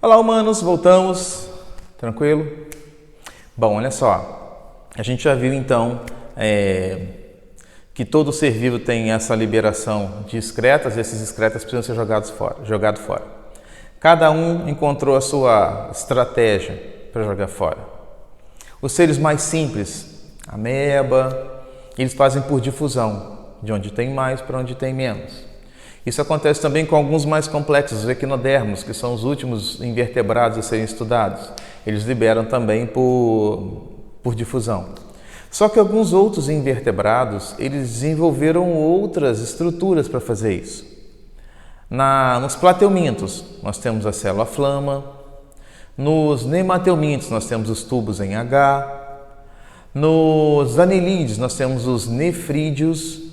Olá, humanos, voltamos. Tranquilo? Bom, olha só. A gente já viu então que todo ser vivo tem essa liberação de excretas, e esses excretas precisam ser jogados fora. Cada um encontrou a sua estratégia para jogar fora. Os seres mais simples, ameba, eles fazem por difusão, de onde tem mais para onde tem menos. Isso acontece também com alguns mais complexos, os equinodermos, que são os últimos invertebrados a serem estudados. Eles liberam também por difusão. Só que alguns outros invertebrados, eles desenvolveram outras estruturas para fazer isso. Nos plateumintos, nós temos a célula-flama. Nos nemateumintos, nós temos os tubos em H. Nos anelídeos, nós temos os nefrídeos,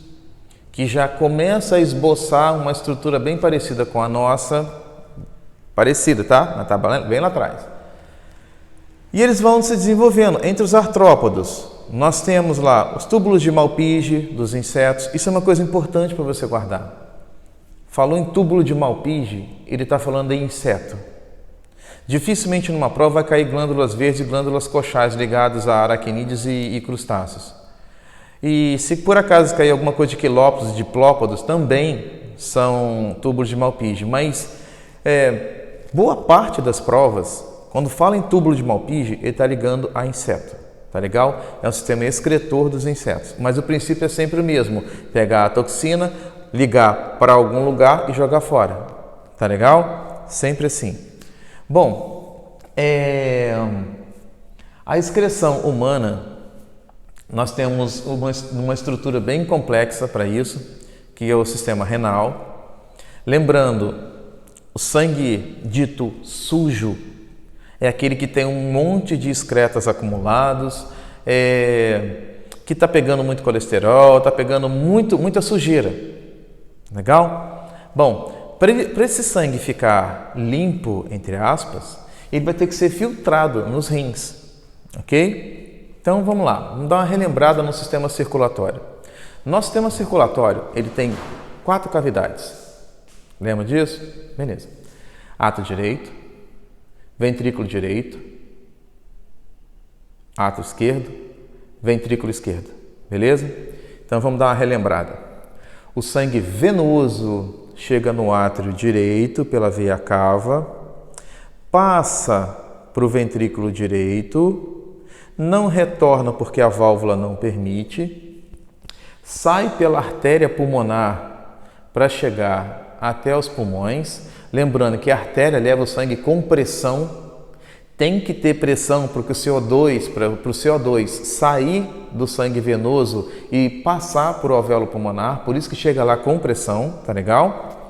que já começa a esboçar uma estrutura bem parecida com a nossa. Parecida, tá? Mas tá bem lá atrás. E eles vão se desenvolvendo. Entre os artrópodos, nós temos lá os túbulos de Malpighi dos insetos. Isso é uma coisa importante para você guardar. Falou em túbulo de Malpighi, ele está falando em inseto. Dificilmente numa prova vai cair glândulas verdes e glândulas coxais ligadas a aracnídeos e crustáceos. E se por acaso cair alguma coisa de quilópodos e diplópodos, também são túbulos de Malpighi. Mas boa parte das provas, quando fala em túbulo de Malpighi, ele está ligando a inseto. Tá legal? É um sistema excretor dos insetos. Mas o princípio é sempre o mesmo. Pegar a toxina, ligar para algum lugar e jogar fora. Tá legal? Sempre assim. Bom, a excreção humana, nós temos uma estrutura bem complexa para isso, que é o sistema renal. Lembrando, o sangue dito sujo é aquele que tem um monte de excretas acumulados, que está pegando muito colesterol, está pegando muita sujeira. Legal? Bom, para esse sangue ficar limpo, entre aspas, ele vai ter que ser filtrado nos rins, ok? Então vamos lá, vamos dar uma relembrada no sistema circulatório. Nosso sistema circulatório, ele tem 4 cavidades. Lembra disso? Beleza. Átrio direito, ventrículo direito, átrio esquerdo, ventrículo esquerdo. Beleza? Então vamos dar uma relembrada. O sangue venoso chega no átrio direito pela veia cava, passa para o ventrículo direito, não retorna porque a válvula não permite, sai pela artéria pulmonar para chegar até os pulmões. Lembrando que a artéria leva o sangue com pressão, tem que ter pressão para o CO2 sair do sangue venoso e passar por o alvéolo pulmonar, por isso que chega lá com pressão, tá legal?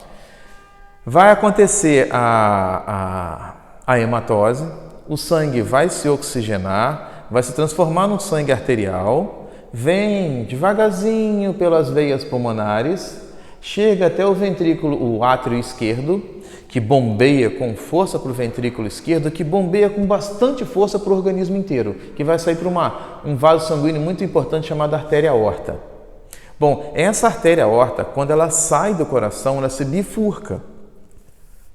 Vai acontecer a hematose, o sangue vai se oxigenar, vai se transformar num sangue arterial, vem devagarzinho pelas veias pulmonares, chega até o átrio esquerdo, que bombeia com força para o ventrículo esquerdo, que bombeia com bastante força para o organismo inteiro, que vai sair para um vaso sanguíneo muito importante chamado artéria aorta. Bom, essa artéria aorta, quando ela sai do coração, ela se bifurca,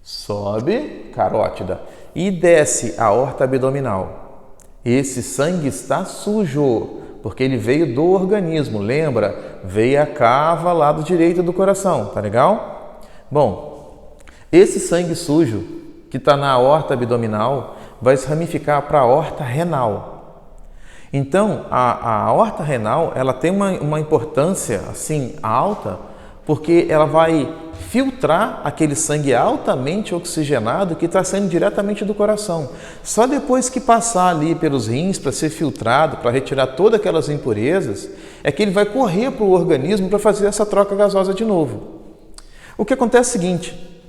sobe carótida e desce a aorta abdominal. Esse sangue está sujo, porque ele veio do organismo, lembra? Veio a cava lado direito do coração, tá legal? Bom, esse sangue sujo que está na aorta abdominal vai se ramificar para a aorta renal. Então, a aorta renal, ela tem uma importância assim alta, porque ela vai filtrar aquele sangue altamente oxigenado que está saindo diretamente do coração. Só depois que passar ali pelos rins para ser filtrado, para retirar todas aquelas impurezas, é que ele vai correr para o organismo para fazer essa troca gasosa de novo. O que acontece é o seguinte,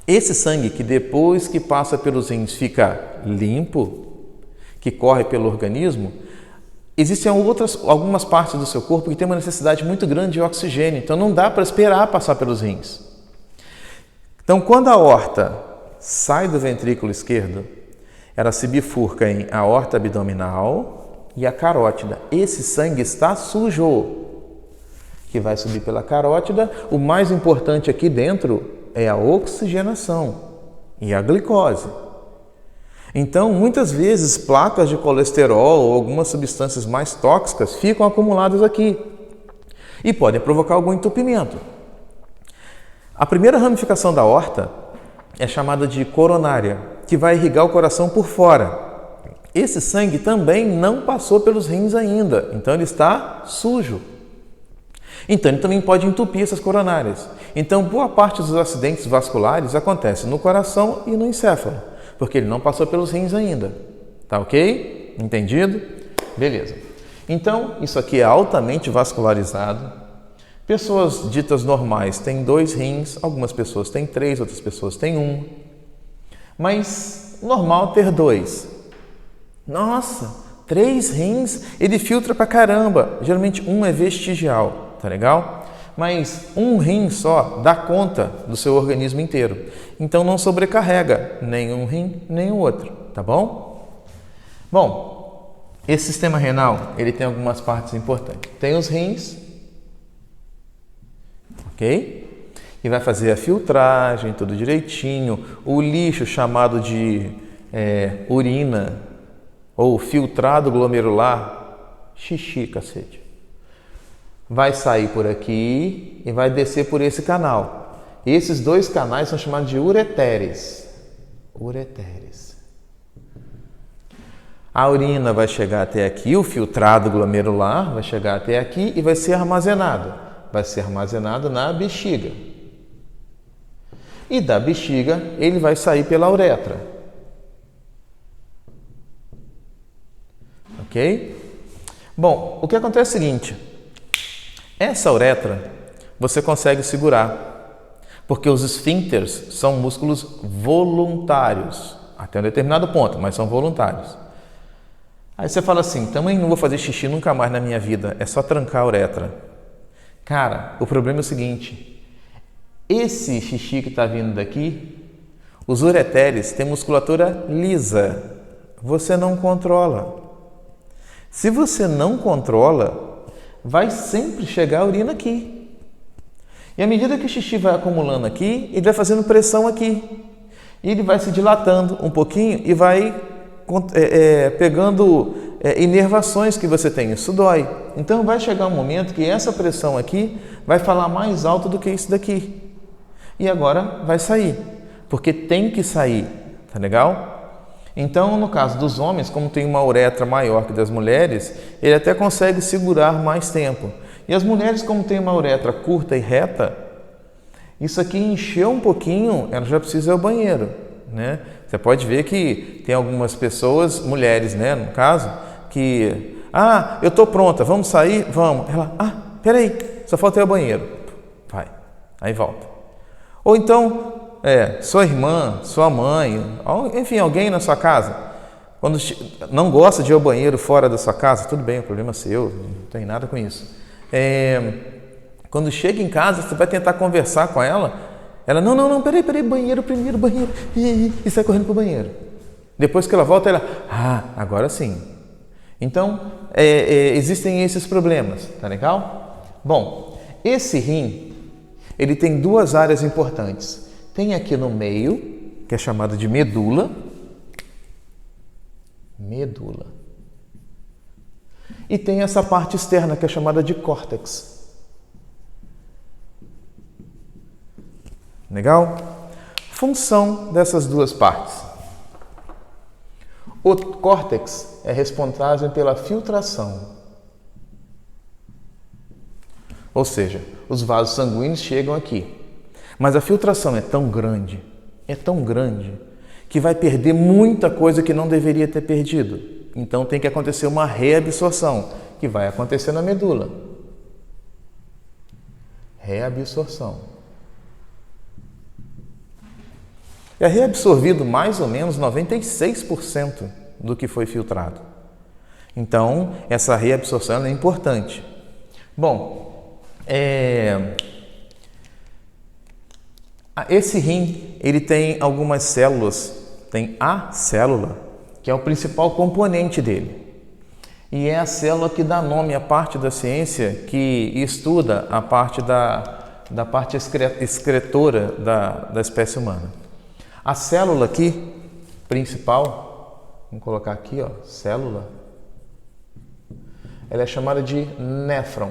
esse sangue que depois que passa pelos rins fica limpo, que corre pelo organismo, existem algumas partes do seu corpo que têm uma necessidade muito grande de oxigênio, então não dá para esperar passar pelos rins. Então, quando a aorta sai do ventrículo esquerdo, ela se bifurca em aorta abdominal e a carótida. Esse sangue está sujo, que vai subir pela carótida. O mais importante aqui dentro é a oxigenação e a glicose. Então, muitas vezes, placas de colesterol ou algumas substâncias mais tóxicas ficam acumuladas aqui e podem provocar algum entupimento. A primeira ramificação da aorta é chamada de coronária, que vai irrigar o coração por fora. Esse sangue também não passou pelos rins ainda, então ele está sujo. Então ele também pode entupir essas coronárias. Então boa parte dos acidentes vasculares acontece no coração e no encéfalo, porque ele não passou pelos rins ainda. Tá ok? Entendido? Beleza. Então isso aqui é altamente vascularizado. Pessoas ditas normais têm 2 rins, algumas pessoas têm 3, outras pessoas têm 1. Mas normal ter 2. Nossa, 3 rins, ele filtra pra caramba. Geralmente 1 é vestigial, tá legal? Mas 1 rim só dá conta do seu organismo inteiro. Então não sobrecarrega nem um rim, nem o outro, tá bom? Bom, esse sistema renal, ele tem algumas partes importantes. Tem os rins, ok? E vai fazer a filtragem, tudo direitinho. O lixo chamado de urina ou filtrado glomerular, xixi, cacete, vai sair por aqui e vai descer por esse canal. E esses 2 canais são chamados de ureteres. Ureteres. A urina vai chegar até aqui, o filtrado glomerular vai chegar até aqui e vai ser armazenado. Vai ser armazenado na bexiga. E da bexiga ele vai sair pela uretra. Ok? Bom, o que acontece é o seguinte. Essa uretra você consegue segurar, porque os esfíncteres são músculos voluntários, até um determinado ponto, mas são voluntários. Aí você fala assim, também não vou fazer xixi nunca mais na minha vida, é só trancar a uretra. Cara, o problema é o seguinte, esse xixi que está vindo daqui, os ureteres têm musculatura lisa, você não controla. Se você não controla, vai sempre chegar a urina aqui. E à medida que o xixi vai acumulando aqui, ele vai fazendo pressão aqui. E ele vai se dilatando um pouquinho e vai pegando inervações que você tem. Isso dói. Então vai chegar um momento que essa pressão aqui vai falar mais alto do que isso daqui. E agora vai sair, porque tem que sair. Tá legal? Então, no caso dos homens, como tem uma uretra maior que das mulheres, ele até consegue segurar mais tempo. E as mulheres, como tem uma uretra curta e reta, isso aqui encheu um pouquinho, ela já precisa ir ao banheiro, né? Você pode ver que tem algumas pessoas, mulheres, né, no caso, que, eu estou pronta, vamos sair? Vamos. Ela, peraí, só falta ir ao banheiro. Vai, aí volta. Ou então, sua irmã, sua mãe, enfim, alguém na sua casa, quando não gosta de ir ao banheiro fora da sua casa, tudo bem, o problema é seu, não tem nada com isso. Quando chega em casa, você vai tentar conversar com ela, não, peraí, banheiro primeiro, banheiro, e sai correndo para o banheiro. Depois que ela volta, ela, agora sim. Então, existem esses problemas, tá legal? Bom, esse rim, ele tem 2 áreas importantes. Tem aqui no meio, que é chamada de medula. Medula. E tem essa parte externa, que é chamada de córtex. Legal? Função dessas 2 partes. O córtex é responsável pela filtração. Ou seja, os vasos sanguíneos chegam aqui. Mas a filtração é tão grande, que vai perder muita coisa que não deveria ter perdido. Então tem que acontecer uma reabsorção, que vai acontecer na medula. Reabsorção. É reabsorvido mais ou menos 96% do que foi filtrado. Então, essa reabsorção é importante. Bom, esse rim, ele tem algumas células, tem a célula, que é o principal componente dele. E é a célula que dá nome à parte da ciência que estuda a parte da parte excretora da espécie humana. A célula aqui, principal, vamos colocar aqui, ó, célula, ela é chamada de néfron.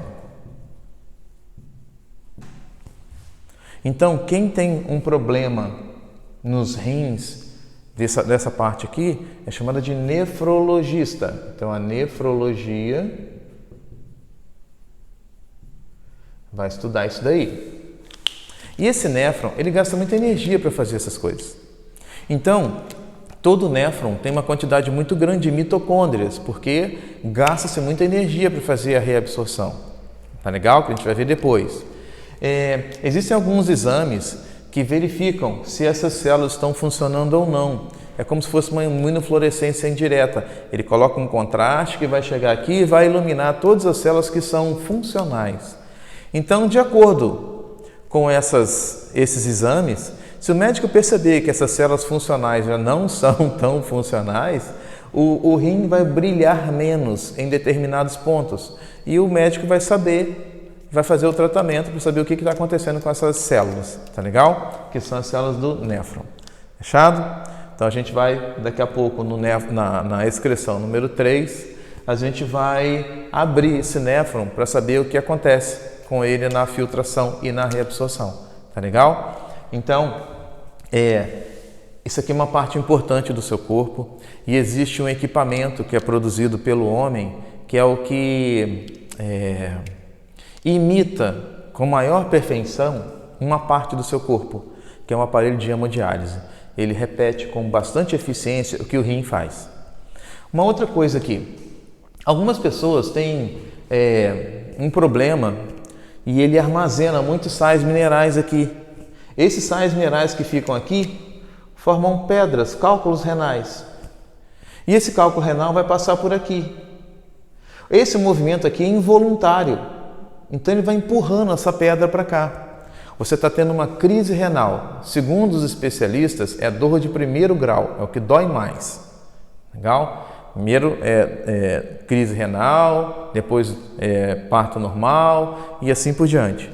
Então, quem tem um problema nos rins, dessa parte aqui, é chamada de nefrologista. Então, a nefrologia vai estudar isso daí. E esse néfron, ele gasta muita energia para fazer essas coisas. Então, todo néfron tem uma quantidade muito grande de mitocôndrias, porque gasta-se muita energia para fazer a reabsorção. Tá legal? Que a gente vai ver depois. Existem alguns exames que verificam se essas células estão funcionando ou não. É como se fosse uma imunofluorescência indireta. Ele coloca um contraste que vai chegar aqui e vai iluminar todas as células que são funcionais. Então, de acordo com esses exames, se o médico perceber que essas células funcionais já não são tão funcionais, o rim vai brilhar menos em determinados pontos e o médico vai fazer o tratamento para saber o que está acontecendo com essas células, tá legal? Que são as células do néfron. Fechado? Então a gente vai, daqui a pouco, na excreção número 3, a gente vai abrir esse néfron para saber o que acontece com ele na filtração e na reabsorção, tá legal? Então, isso aqui é uma parte importante do seu corpo e existe um equipamento que é produzido pelo homem, que é o que imita com maior perfeição uma parte do seu corpo, que é um aparelho de hemodiálise. Ele repete com bastante eficiência o que o rim faz. Uma outra coisa aqui, algumas pessoas têm um problema e ele armazena muitos sais minerais aqui. Esses sais minerais que ficam aqui formam pedras, cálculos renais. E esse cálculo renal vai passar por aqui. Esse movimento aqui é involuntário. Então ele vai empurrando essa pedra para cá. Você está tendo uma crise renal. Segundo os especialistas, é dor de primeiro grau, é o que dói mais. Legal? Primeiro crise renal, depois parto normal e assim por diante.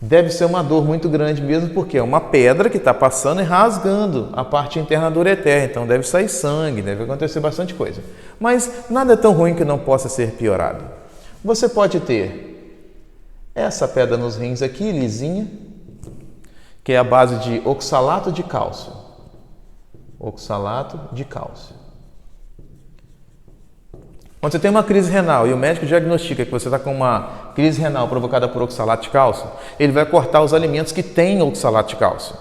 Deve ser uma dor muito grande mesmo, porque é uma pedra que está passando e rasgando a parte interna do ureter. Então deve sair sangue, deve acontecer bastante coisa. Mas nada é tão ruim que não possa ser piorado. Você pode ter essa pedra nos rins aqui, lisinha, que é a base de oxalato de cálcio. Oxalato de cálcio. Quando você tem uma crise renal e o médico diagnostica que você está com uma crise renal provocada por oxalato de cálcio, ele vai cortar os alimentos que têm oxalato de cálcio.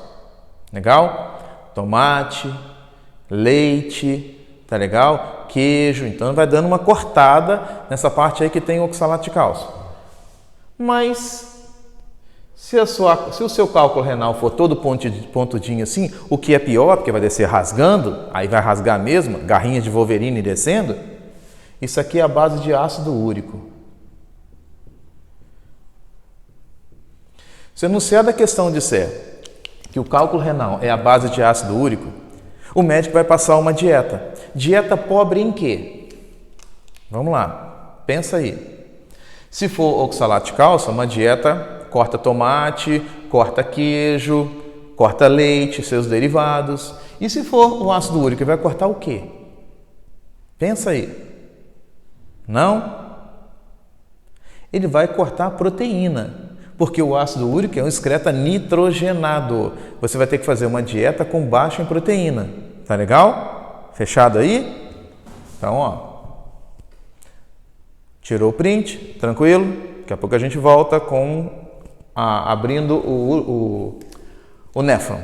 Legal? Tomate, leite, tá legal? Queijo. Então vai dando uma cortada nessa parte aí que tem oxalato de cálcio. Mas se o seu cálculo renal for todo pontudinho assim, o que é pior, porque vai descer rasgando, aí vai rasgar mesmo, garrinha de Wolverine descendo, isso aqui é a base de ácido úrico. Se enunciada a questão disser que o cálculo renal é a base de ácido úrico, o médico vai passar uma dieta. Dieta pobre em quê? Vamos lá, pensa aí. Se for oxalato de cálcio, uma dieta corta tomate, corta queijo, corta leite, seus derivados. E se for o ácido úrico, ele vai cortar o quê? Pensa aí. Não? Ele vai cortar proteína, porque o ácido úrico é um excreta nitrogenado. Você vai ter que fazer uma dieta com baixa em proteína. Tá legal? Fechado aí? Então, ó. Tirou o print, tranquilo? Daqui a pouco a gente volta com abrindo o néfron.